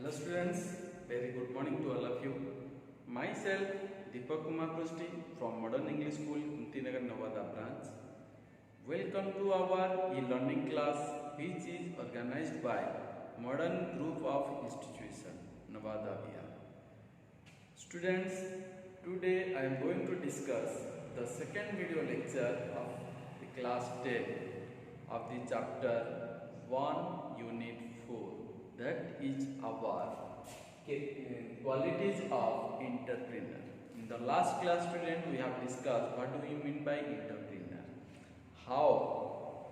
Hello students, very good morning to all of you. Myself Deepak Kumar Prusti from Modern English School, Kuntinagar Navada branch. Welcome to our e-learning class which is organized by Modern Group of Institution, Navada Bihar. Students, today I am going to discuss the second video lecture of the class 10 of the chapter 1 unit 4. That is our qualities of entrepreneur. In the last class, student, we have discussed what do we mean by entrepreneur, how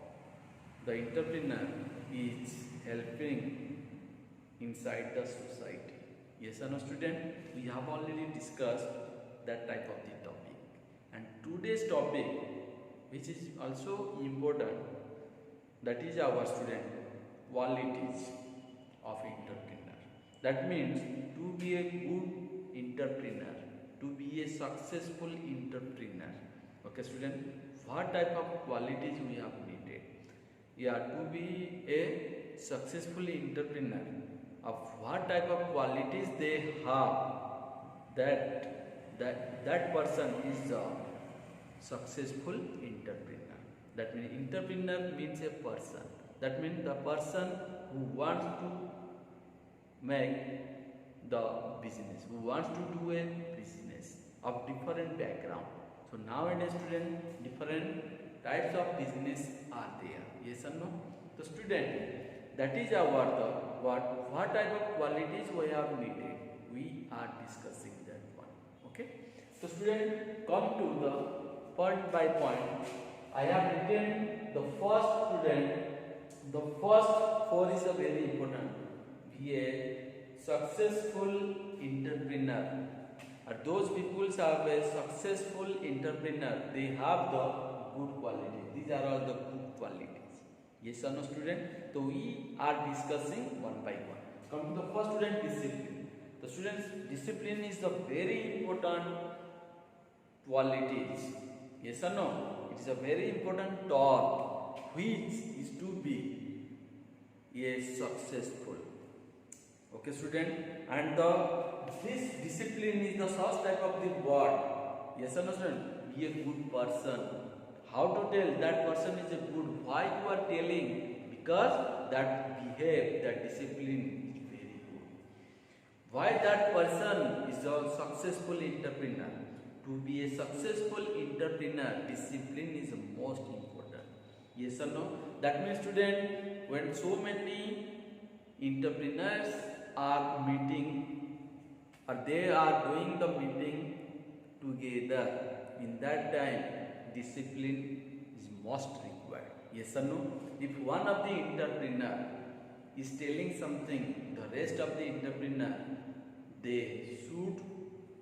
the entrepreneur is helping inside the society. Yes or no, student? We have already discussed that type of the topic, and today's topic, which is also important, that is our student qualities of entrepreneur. That means to be a good entrepreneur, to be a successful entrepreneur. Okay, student, what type of qualities we have needed? Yeah, to be a successful entrepreneur, of what type of qualities they have, that person is a successful entrepreneur. That means entrepreneur means a person. That means the person who wants to make the business, who wants to do a business of different background. So nowadays, student, different types of business are there. Yes or no? So student, that is our what type of qualities we have needed. We are discussing that one. Okay. So student, come to the point by point. I have written the first student. The first four is a very important. Be a successful entrepreneur. Those people are a successful entrepreneur. They have the good qualities. These are all the good qualities. Yes or no, student? So we are discussing one by one. Come to the first student, discipline. The student's discipline is the very important qualities. Yes or no? It is a very important thought which is to be successful. Okay, student, and this discipline is the such type of the word. Yes or no, student? Be a good person. How to tell that person is a good? Why you are telling? Because that behave, that discipline is very good. Why that person is a successful entrepreneur? To be a successful entrepreneur, discipline is the most important. Yes or no? That means, student, when so many entrepreneurs are meeting or they are doing the meeting together, in that time discipline is most required. Yes or no? If one of the entrepreneur is telling something, the rest of the entrepreneur, they should,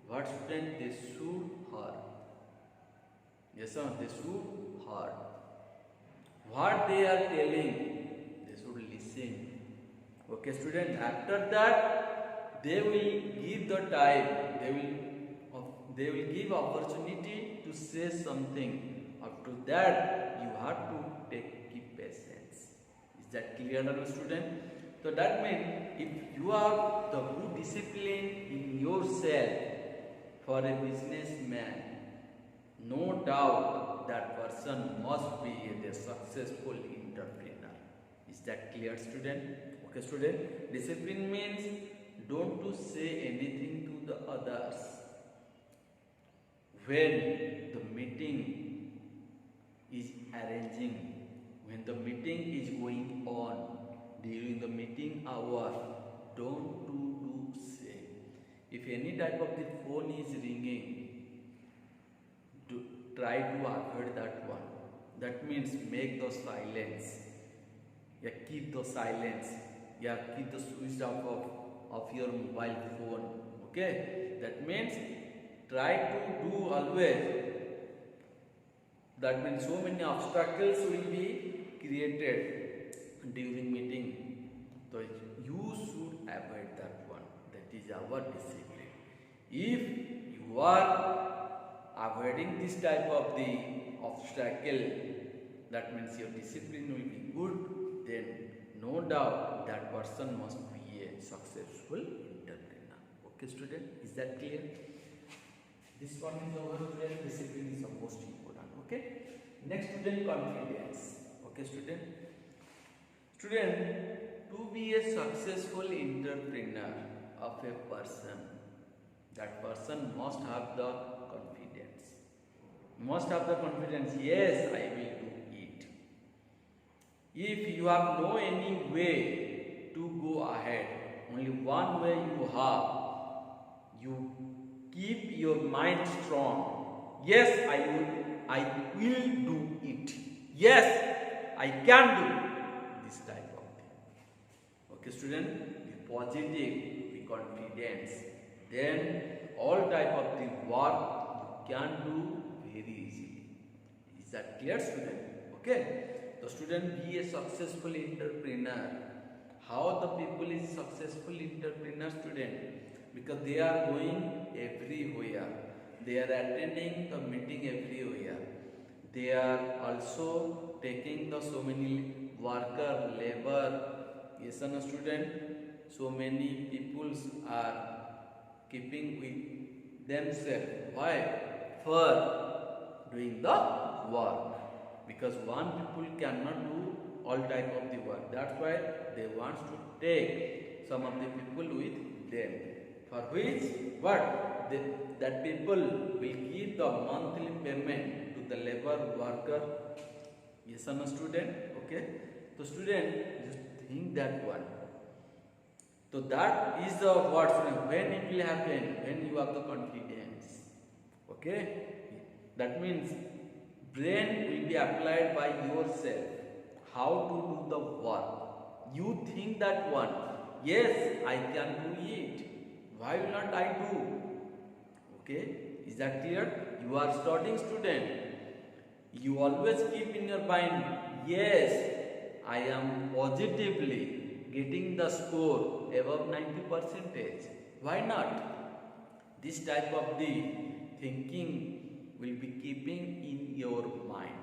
what student? They should hear. Yes or no? They should hear. What they are telling, they should listen. Okay, student, after that they will give the time, they will give opportunity to say something. Up to that you have to keep patience. Is that clear, student? So that means if you have the good discipline in yourself for a businessman, no doubt that person must be a successful entrepreneur. Is that clear, student? Okay, student, discipline means don't to say anything to the others when the meeting is arranging, when the meeting is going on, during the meeting hour, don't do say. If any type of the phone is ringing, try to avoid that one. That means make the silence. Yeah, keep the silence. Yeah, keep the switch off of your mobile phone. Okay, that means try to do always. That means so many obstacles will be created during meeting. So you should avoid that one. That is our discipline. If you are avoiding this type of the obstacle, that means your discipline will be good. Then no doubt that person must be a successful. successful entrepreneur. Okay, student, is that clear? This one is our student. Discipline is the most important. Okay. Next, student, confidence. Okay, student. Student, to be a successful entrepreneur of a person, that person must have the confidence. Must have the confidence. Yes, I will do it. If you have no any way to go ahead, only one way you have. You keep your mind strong. Yes, I will do it. Yes, I can do this type of thing. Okay, student, be positive, be confident. Then all type of the work you can do very easily. Is that clear, student? Okay. The student, be a successful entrepreneur. How the people is successful entrepreneur, student? Because they are going everywhere. They are attending the meeting everywhere. They are also taking the so many worker, labor. Yes, no, student. So many people are keeping with themselves. Why? For doing the work. Because one people cannot do all type of the work. That's why they want to take some of the people with them. For which, what? That people will give the monthly payment to the labor worker. Yes, or no, student? Okay. So, student, just think that one. So, that is the what, student? When it will happen? When you have the confidence. Okay. That means brain will be applied by yourself. How to do the work? You think that one. Yes, I can do it. Why will not I do? Okay, is that clear? You are studying student. You always keep in your mind, yes, I am positively getting the score above 90%. Why not? This type of the thinking will be keeping in your mind.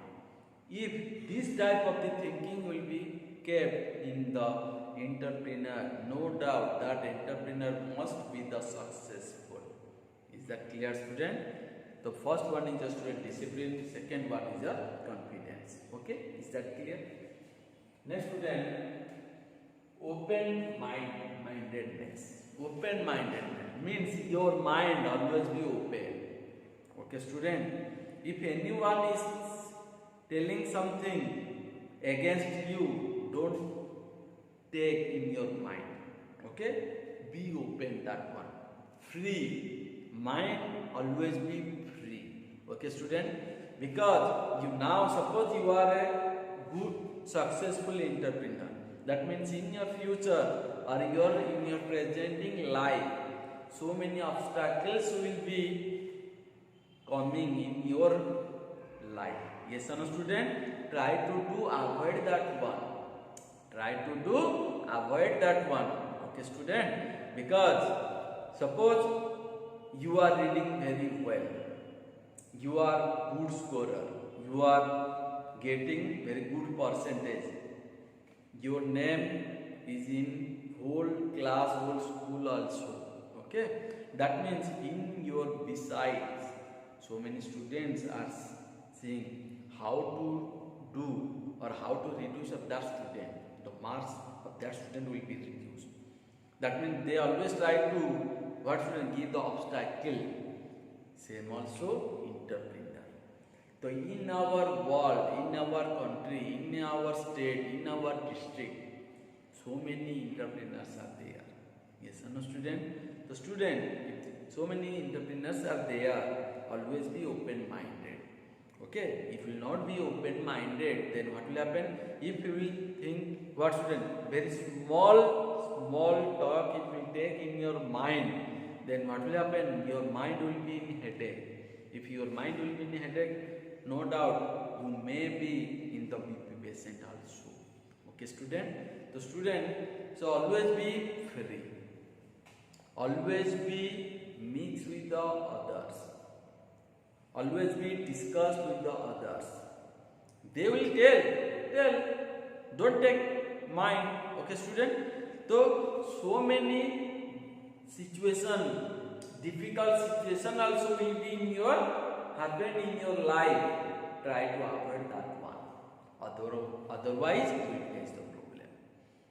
If this type of the thinking will be kept in the entrepreneur, no doubt that entrepreneur must be the successful. Is that clear, student? The first one is just student discipline, second one is a confidence. Okay, is that clear? Next, student, open-mindedness. Open-mindedness means your mind always be open. Okay, student, if anyone is telling something against you, don't take in your mind. Okay, be open, that one. Free mind, always be free. Okay, student, because you now suppose you are a good successful entrepreneur. That means in your future or in your presenting life, so many obstacles will be coming in your life. Yes or no, student? Try to avoid that one. Try to avoid that one. Okay, student? Because suppose you are reading very well. You are good scorer. You are getting very good percentage. Your name is in whole class, whole school also. Okay? That means in your besides, so many students are seeing how to do or how to reduce of that student. The marks of that student will be reduced. That means they always try to what student give the obstacle. Same also entrepreneur. So in our world, in our country, in our state, in our district, so many entrepreneurs are there. Yes or no, student? The student, if so many entrepreneurs are there, always be open-minded. Okay, if you will not be open-minded, then what will happen? If you will think, what student, very small talk it will take in your mind, then what will happen? Your mind will be in headache. If your mind will be in headache, no doubt you may be in the BP patient also. Okay, student? The student, so always be free. Always be mixed with the others. Always be discussed with the others. They will tell, don't take mind. Okay, student? So many situation, difficult situation also will be in your happen in your life. Try to avoid that one. Otherwise, you will face the problem.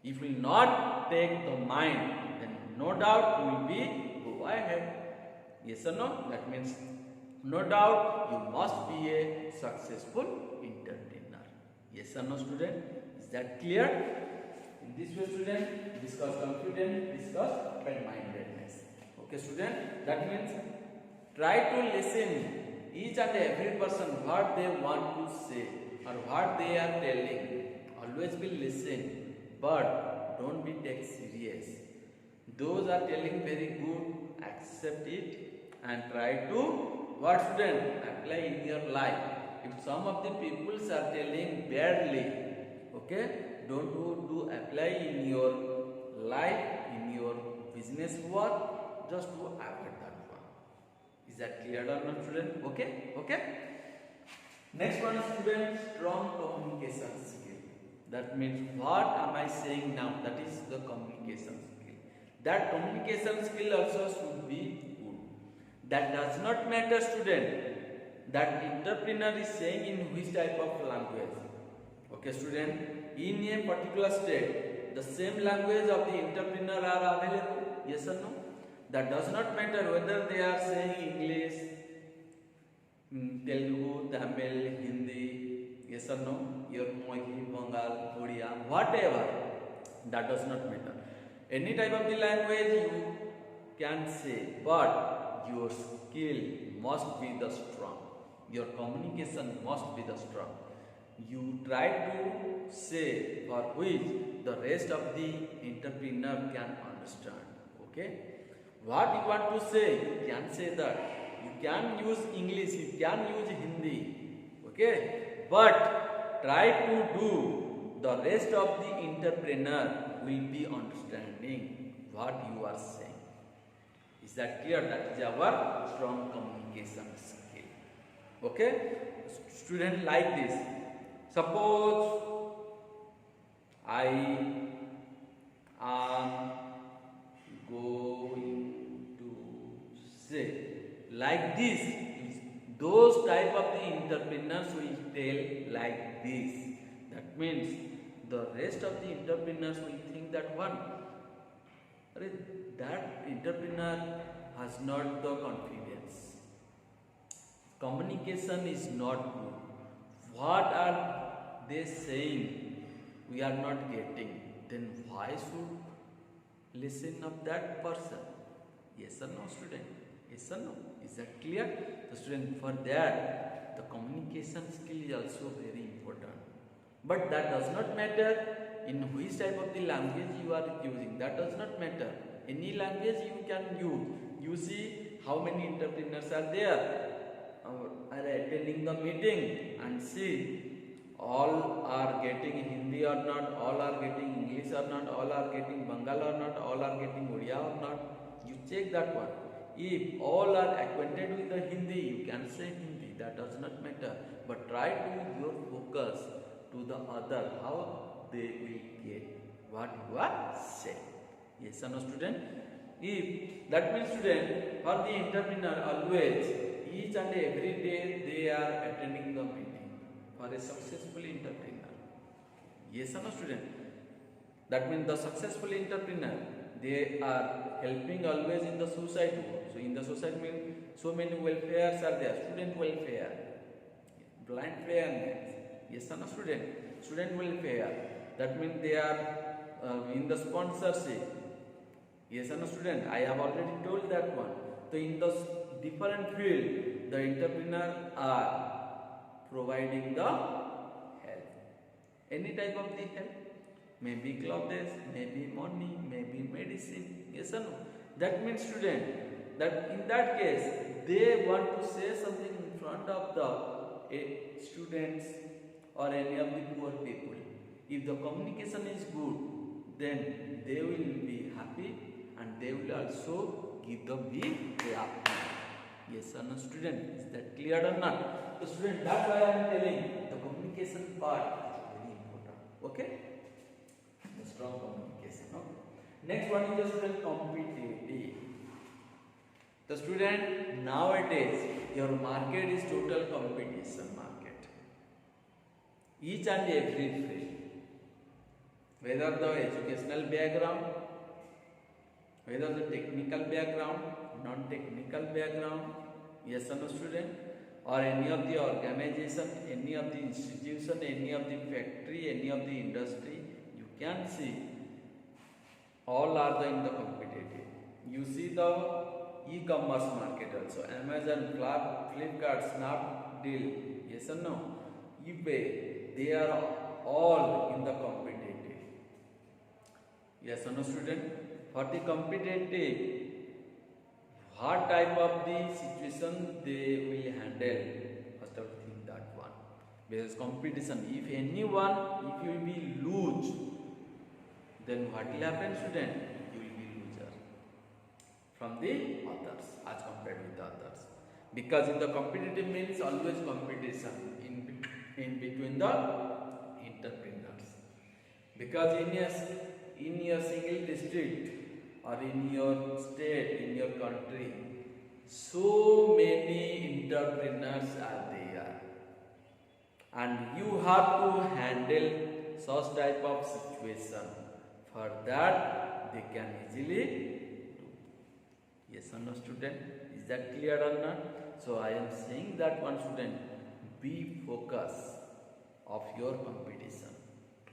If you will not take the mind, then no doubt you will be go ahead. Yes or no? That means no doubt you must be a successful entrepreneur. Yes or no, student? Is that clear? In this way, student, discuss confidence, discuss open-mindedness. Okay, student? That means try to listen each and every person what they want to say or what they are telling. Always be listen, but don't be take serious. Those are telling very good, accept it and try to what, student, apply in your life. If some of the people are telling badly, okay, don't do apply in your life, in your business work, just to avoid that one. Is that clear or not, student? Okay, okay. Next one, student, strong communication skill. That means what am I saying now? That is the communication skill. That communication skill also should be good. That does not matter, student, that entrepreneur is saying in which type of language. Okay, student, in a particular state, the same language of the entrepreneur are available. Yes or no? That does not matter whether they are saying English, Telugu, Tamil, Hindi, yes or no, your Mohi, Bengal, Odia, whatever, that does not matter. Any type of the language you can say, but your skill must be the strong. Your communication must be the strong. You try to say for which the rest of the entrepreneur can understand. Okay? What you want to say, you can say that. You can use English, you can use Hindi. Okay? But try to do the rest of the entrepreneur will be understanding what you are saying. Is that clear? That is our strong communication skill. Okay? Student, like this. Suppose I am going to say like this. Those type of the entrepreneurs will tell like this. That means the rest of the entrepreneurs will think that one, that entrepreneur has not the confidence. Communication is not good. What are they saying? We are not getting. Then why should listen of that person? Yes or no, student? Yes or no? Is that clear? The student, for that, the communication skill is also very important. But that does not matter in which type of the language you are using. That does not matter. Any language you can use. You see how many entrepreneurs are there, are attending the meeting, and see all are getting Hindi or not, all are getting English or not, all are getting Bengal or not, all are getting Odia or not. You check that one. If all are acquainted with the Hindi, you can say Hindi. That does not matter. But try to your focus to the other, how they will get what you are saying. Yes or no, student? If that means, student, for the entrepreneur, always each and every day they are attending the meeting for a successful entrepreneur. Yes or no, student? That means the successful entrepreneur, they are helping always in the society. So in the society means so many welfares are there. Student welfare, blind fairness. Yes or no, student? Student welfare. That means they are in the sponsorship. Yes or no, student? I have already told that one. So in the different field, the entrepreneur are providing the help. Any type of the help. Maybe clothes, maybe money, maybe medicine. Yes or no? That means, student, that in that case, they want to say something in front of the students or any of the poor people. If the communication is good, then they will be happy and they will also give the big clap. Yes or no, student? Is that clear or not? So, student, that's why I am telling the communication part is very important. Okay? The strong communication. Okay? Next one is the student competitive. The student, nowadays your market is total competition market. Each and every field, whether the educational background, whether the technical background, non-technical background, yes or no student, or any of the organization, any of the institution, any of the factory, any of the industry, you can see all are in the competitive. You see the e-commerce market also, Amazon, Flipkart, Snapdeal, yes or no, eBay, they are all in the competitive. Yes or no student? For the competitive, what type of the situation they will handle? First of all, think that one. Because competition, if anyone, if you will be lose, then what will happen, student? You will be loser from the others as compared with the others. Because in the competitive means always competition in between the entrepreneurs. Because in your single district or in your state, in your country, so many entrepreneurs are there, and you have to handle such type of situation. For that, they can easily do. Yes or no, student? Is that clear or not? So I am saying that one, student, be focused of your competition.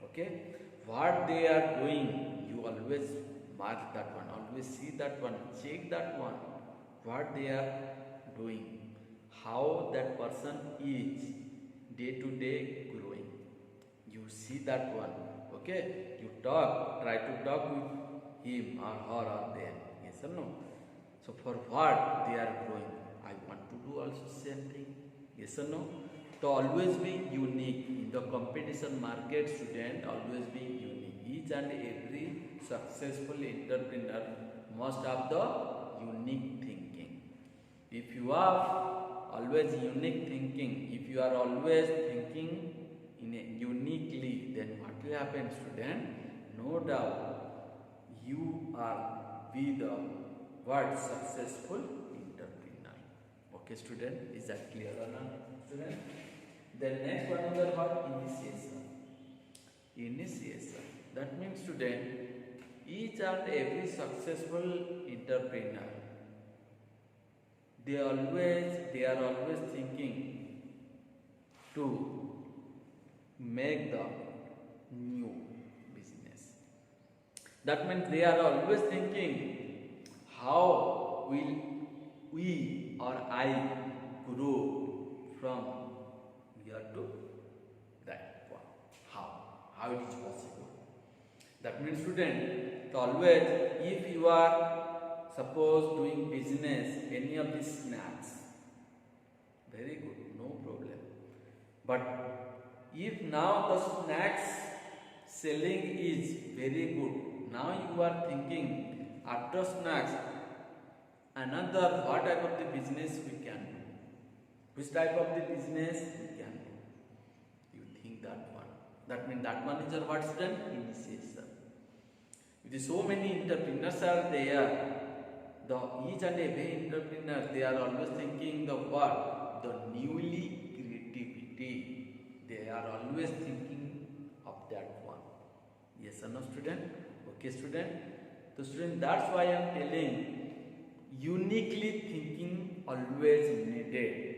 Okay? What they are doing, you always mark that one, always see that one, check that one, what they are doing, how that person is day to day growing. You see that one, okay? You talk, try to talk with him or her or them, yes or no? So for what they are growing, I want to do also same thing, yes or no? To always be unique in the competition market, student, always be unique. Each and every successful entrepreneur must have the unique thinking. If you are always unique thinking, if you are always thinking uniquely, then what will happen, student? No doubt you are be the word successful entrepreneur. Okay, student, is that clear or not, student? Then next one is the word initiation. Initiation. That means, student, each and every successful entrepreneur, they are always thinking to make the new business. That means they are always thinking, how will we or I grow from here to that one? How it is possible? That means, student, always, if you are suppose doing business, any of these snacks, very good, no problem. But if now the snacks selling is very good, now you are thinking after snacks, another what type of the business we can do? Which type of the business we can do? You think that one. That means that one is your what, student? Initiation. With so many entrepreneurs are there, each and every entrepreneur, they are always thinking the what? The newly creativity. They are always thinking of that one. Yes or no, student? Okay, student? So, student, that's why I am telling, uniquely thinking always needed.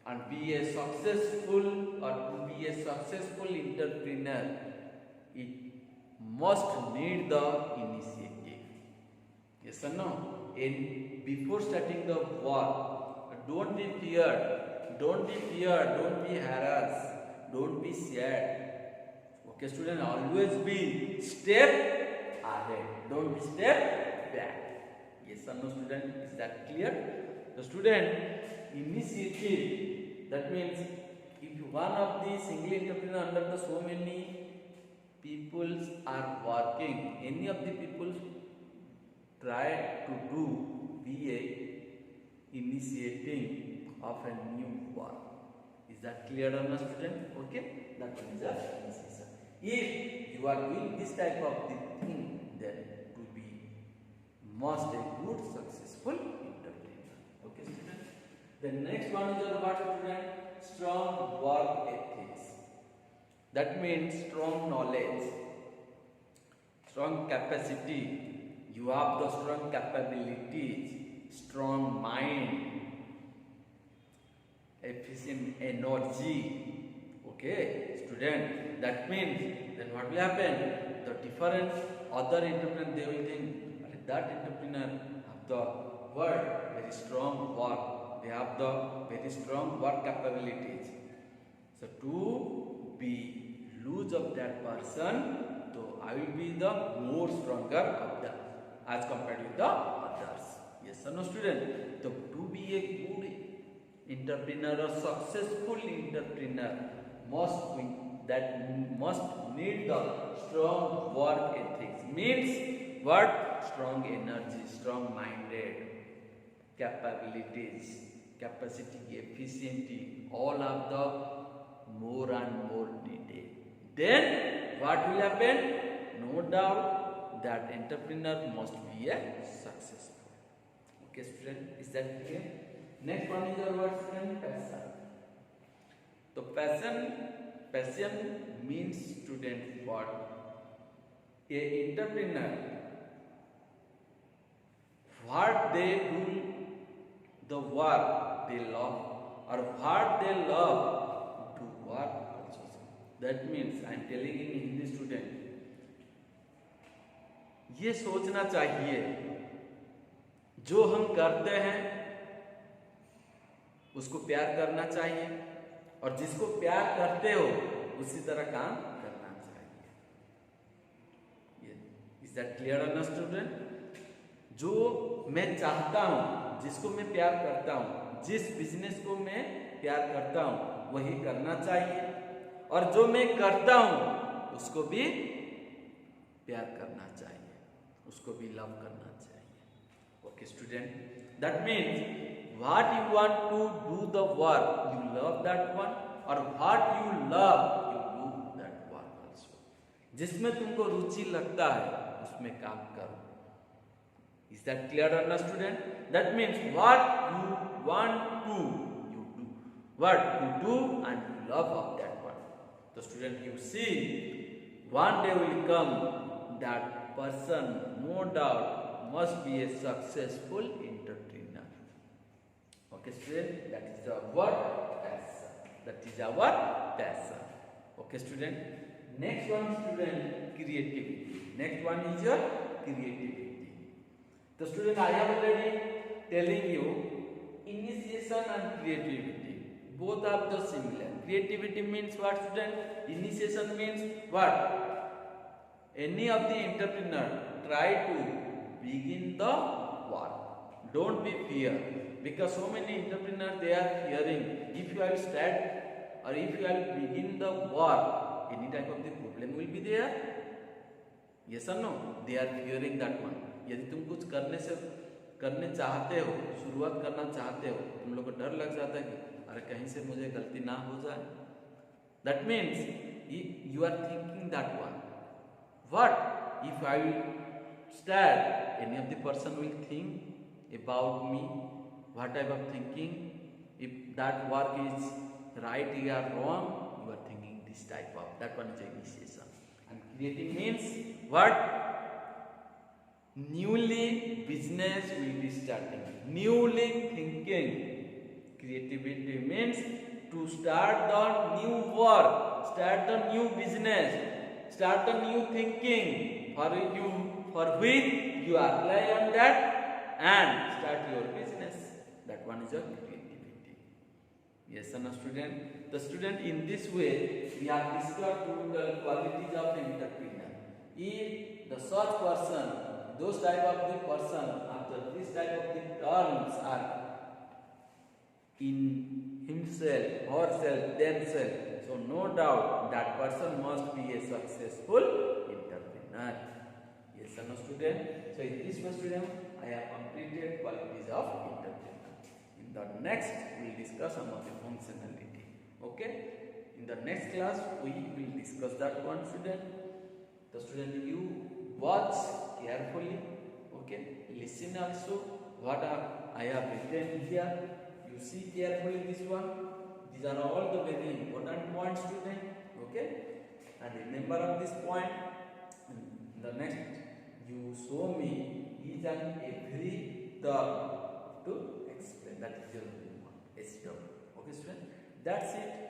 And be a successful or to be a successful entrepreneur, it must need the initiative. Yes or no? And before starting the work, don't be feared, don't be harassed, don't be sad. Okay, student, always be step ahead, don't be step back. Yes or no, student? Is that clear? The student, initiative, that means if one of the single entrepreneur under the so many people are working, any of the people try to do be a initiating of a new work. Is that clear or not, student? Okay, that one is the initiation. If you are doing this type of the thing, then to be must a good successful entrepreneur. Okay, student. The next one is your what, student? Strong work ethics. That means strong knowledge, strong capacity. You have the strong capabilities, strong mind, efficient energy. Okay, student. That means then what will happen? The different other entrepreneur, they will think that entrepreneur have the word very strong work. They have the very strong work capabilities. So to be lose of that person, so I will be the more stronger of them as compared with the others. Yes or no, student? So to be a good entrepreneur or successful entrepreneur must need the strong work ethics. Means what? Strong energy, strong minded, capabilities, capacity, efficiency, all of the more and more needed. Then what will happen? No doubt that entrepreneur must be a successful. Okay, student, is that clear? Next one is your word, student, passion. So passion means, student, what? A entrepreneur, what they do, the work they love, or what they love to work also. That means I am telling in Hindi, student, ये सोचना चाहिए जो हम करते हैं उसको प्यार करना चाहिए, और जिसको प्यार करते हो उसी तरह काम करना चाहिए. इज दैट क्लियर ना, स्टूडेंट? जो मैं चाहता हूं, जिसको मैं प्यार करता हूं, जिस बिजनेस को मैं प्यार करता हूं वही करना चाहिए, और जो मैं करता हूं उसको भी प्यार करना चाहिए, उसको भी लव करना चाहिए. Okay student, that means what you want to do the work, you love that one, or what you love, you do that work also. जिसमें तुमको रुचि लगता है उसमें काम करो. Is that clear or not, student? That means what you want to, you do. What you do and you love of that one. So student, you see, one day will come that person, no doubt, must be a successful entrepreneur. Okay, student, that is our passion. That is our passion. Okay, student. Next one, student, creativity. Next one is your creativity. The student, I am already telling you, initiation and creativity, both are the similar. Creativity means what, student? Initiation means what? Any of the entrepreneur try to begin the work. Don't be fear, because so many entrepreneurs, they are fearing if you will start or if you will begin the work, any type of the problem will be there. Yes or no? They are fearing that one. यदि तुम कुछ करने चाहते हो, शुरुआत करना चाहते हो, तुम लोग को डर लग जाता है कि अरे कहीं से मुझे गलती ना हो जाए. That means you are thinking that one. What if I will start? Any of the person will think about me, what type of thinking, if that work is right or wrong, you are thinking this type of, that one is initiation. And creating means what? Newly business will be starting, newly thinking. Creativity means to start the new work, start the new business, start the new thinking for which you apply on that and start your business. That one is your creativity. Yes or no, student? The student, in this way we have discussed the qualities of entrepreneur. If the such person, those type of the person after this type of the terms are in himself, herself, themselves, so no doubt that person must be a successful entrepreneur. Yes or no, student? So in this way, student, I have completed qualities of entrepreneur. In the next, we will discuss some of the functionality. Okay? In the next class, we will discuss that one, student. The student, you watch carefully. Okay? Okay, listen also what I have written here. You see carefully this one. These are all the very important points, student. Okay, and remember of this point. The next, you show me each and every term to explain. That is your homework. SW. Okay, student. That's it.